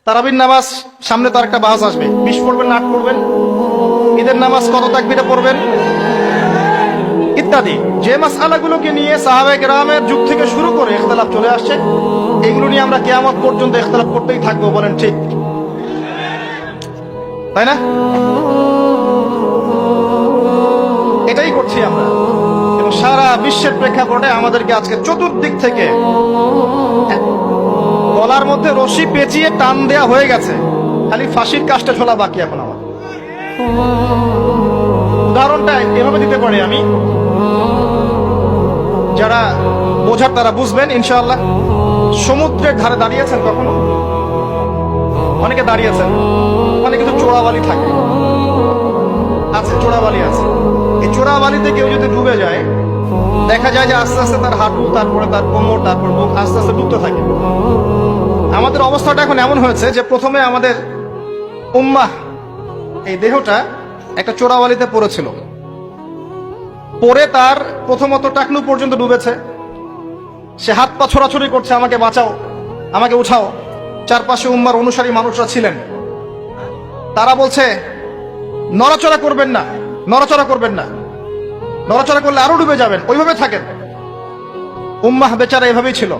তারাবির নামাজ সামনে তো আরেকটা বাহাস আসবে, 20 পড়বেন না 8 পড়বেন, ঈদের নামাজ কত তাকবীরে পড়বেন ইত্যাদি। যে মাসআলাগুলোকে নিয়ে সাহাবায়ে কেরামের যুগ থেকে শুরু করে ইখতিলাফ চলে আসছে, এগুলো নিয়ে আমরা কিয়ামত পর্যন্ত ইখতিলাফ করতেই থাকবো। বলেন ঠিক তাই না? এটাই করছি আমরা, এবং সারা বিশ্বের প্রেক্ষাপটে আমাদেরকে আজকে চতুর্দিক থেকে গলার মধ্যে রশি পেঁচিয়ে টান দেয়া হয়ে গেছে, খালি ফাঁসির কাজটা ঝোলা বাকি এখন আমার। উদাহরণটা এভাবে দিতে পারি আমি, যারা বোঝার তারা বুঝবেন ইনশাআল্লাহ। সমুদ্রের ধারে দাঁড়িয়েছেন কখনো? অনেকে দাঁড়িয়েছেন, মানে কিন্তু চোরাবালি থাকে, আছে চোরাবালি আছে। এই চোরাবালিতে কেউ যদি ডুবে যায়, দেখা যায় যে আস্তে আস্তে তার হাঁটু, তারপরে তার কোমর, তারপর বুক আস্তে আস্তে ডুবতে থাকে। আমাদের অবস্থাটা এখন এমন হয়েছে যে প্রথমে আমাদের উম্মাহ, এই দেহটা একটা চোরাবালিতে পড়েছিল, পরে তার প্রথমত টাকনু পর্যন্ত ডুবেছে। সে হাত পা ছোড়াছড়ি করছে, আমাকে বাঁচাও, আমাকে উঠাও। চারপাশে উম্মার অনুসারী মানুষরা ছিলেন, তারা বলছে নড়াচড়া করবেন না, নড়াচড়া করবেন না, নড়াচড়া করলে আরো ডুবে যাবেন, ওইভাবে থাকেন। উম্মাহ বেচারা এভাবেই ছিল।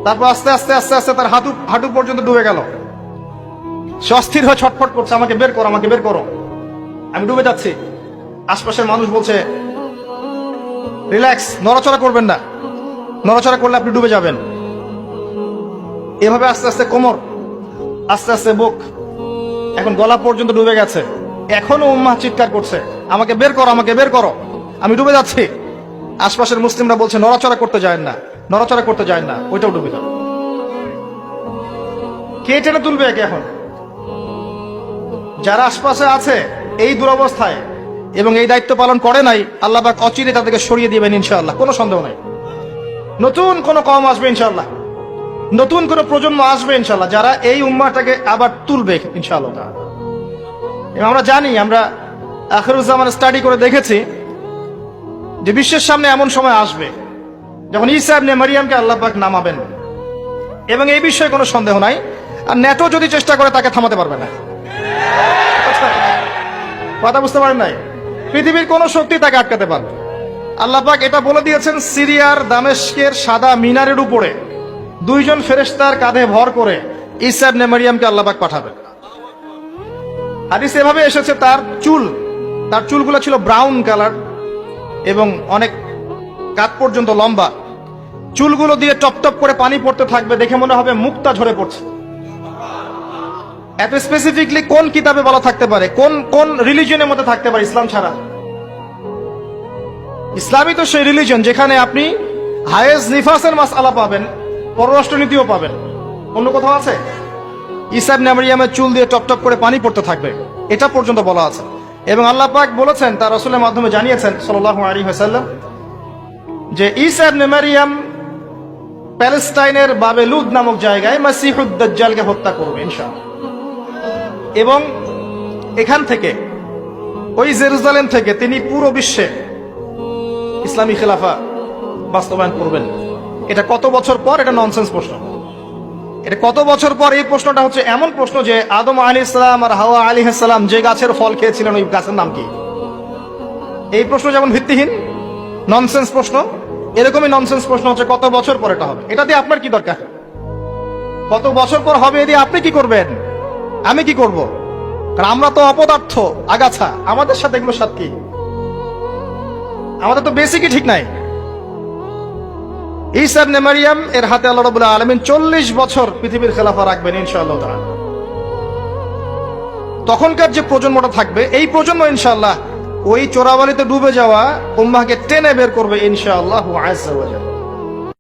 তারপর আস্তে আস্তে আস্তে আস্তে তার হাঁটু পর্যন্ত ডুবে গেল। সে অস্থির হয়ে ছটফট করছে, আমাকে বের করো, আমাকে বের করো, আমি ডুবে যাচ্ছি। আশপাশের মানুষ বলছে রিল্যাক্স, নড়াচড়া করবেন না, নড়াচড়া করলে আপনি ডুবে যাবেন। এভাবে আস্তে আস্তে কোমর, আস্তে আস্তে বুক, এখন গলা পর্যন্ত ডুবে গেছে। এখনো উম্মাহ চিৎকার করছে, আমাকে বের করো, আমাকে বের করো, আমি ডুবে যাচ্ছি। আশপাশের মুসলিমরা বলছে নড়াচড়া করতে যায় না, নড়াচড়া করতে যায় না, ওইটাও ডুবে যাবে। কে টেনে তুলবে একে এখন? যারা আশপাশে আছে এই দুরবস্থায় এবং এই দায়িত্ব পালন করে নাই, আল্লাহ পাক অচিরে তাদেরকে সরিয়ে দিবেন ইনশাআল্লাহ, কোনো সন্দেহ নাই। নতুন কোন কওম আসবে ইনশাআল্লাহ, নতুন কোন প্রজন্ম আসবে ইনশাআল্লাহ, যারা এই উম্মাহটাকে আবার তুলবে ইনশাআল্লাহ। এবং আমরা জানি, আমরা আখিরুজ্জামান স্টাডি করে দেখেছি যে বিশ্বের সামনে এমন সময় আসবে যখন ঈসা ইবনে মারিয়ামকে আল্লাহ পাক নামাবেন, এবং এই বিষয়ে কোনো সন্দেহ নাই। আর নেটো যদি চেষ্টা করে তাকে থামাতে পারবে না। কথা বুঝতে পারেন নাই? পৃথিবীর কোন শক্তি তাকে আটকাতে পারবে। আল্লাহ পাক এটা বলে দিয়েছেন, সিরিয়ার দামেস্কের সাদা মিনারের উপরে 2 জন ফেরেশতার কাঁধে ভর করে ঈসা ইবনে মারিয়ামকে আল্লাহ পাক পাঠাবেন। হাদিস এভাবে এসেছে, তার চুলগুলো ছিল ব্রাউন কালার এবং অনেক কাত পর্যন্ত লম্বা। চুলগুলো দিয়ে টপ টপ করে পানি পড়তে থাকবে, দেখে মনে হবে মুক্তা ঝরে পড়ছে। এত স্পেসিফিকলি কোন কিতাবে বলা থাকতে পারে, কোন রিলিজনের মধ্যে থাকতে পারে ইসলাম ছাড়া? ইসলামই তো সেই রিলিজন যেখানে আপনি হায়েজ নিফাসের মাসআলা পাবেন, পররাষ্ট্রনীতিও পাবেন। অন্য কোথাও আছে? ঈসা ইবনে মারিয়ামের চুল দিয়ে টপ টপ করে পানি পড়তে থাকবে, এটা পর্যন্ত বলা আছে। এবং আল্লাহ পাক বলেছেন, তার রাসূলের মাধ্যমে জানিয়েছেন সাল্লাল্লাহু আলাইহি ওয়াসাল্লাম, যে ঈসা ইবনে মারিয়াম প্যালেস্টাইনের বাবেলুদ নামক জায়গায় মাসিহুদ দাজ্জালকে হত্যা করবে ইনশাআল্লাহ। এবং এখান থেকে, ওই জেরুজালেম থেকে তিনি পুরো বিশ্বে ইসলামী খেলাফা বাস্তবায়ন করবেন। এটা কত বছর পর? এটা ননসেন্স প্রশ্ন। এটা কত বছর পর? এই প্রশ্নটা হচ্ছে এমন প্রশ্ন যে আদম আলাইহিস সালাম আর হাওয়া আলাইহিস সালাম যে গাছের ফল খেয়েছিলেন, ওই গাছের নাম কি? এই প্রশ্ন যেমন ভিত্তিহীন, ননসেন্স প্রশ্ন, এরকমই ননসেন্স প্রশ্ন হচ্ছে কত বছর পর এটা হবে। এটা দিয়ে আপনার কি দরকার? কত বছর পর হবে, এ দিয়ে আপনি কি করবেন, আমি কি করব? কারণ আমরা তো অপদার্থ, আগাছা, আমাদের সাথে এগুলো সাথে কি? আমাদের তো বেসিকই ঠিক নাই। ঈসা ইবনে মারিয়াম এর হাতে আল্লাহ রাব্বুল আলামিন 40 বছর পৃথিবীর খেলাফা রাখবেন ইনশাআল্লাহ তাআলা। তখনকার যে প্রজন্মটা থাকবে, এই প্রজন্ম ইনশাআল্লাহ ওই চোরাবালিতে ডুবে যাওয়া উম্মাহকে টেনে বের করবে ইনশাআল্লাহু আযজা ওয়া জাল্লা।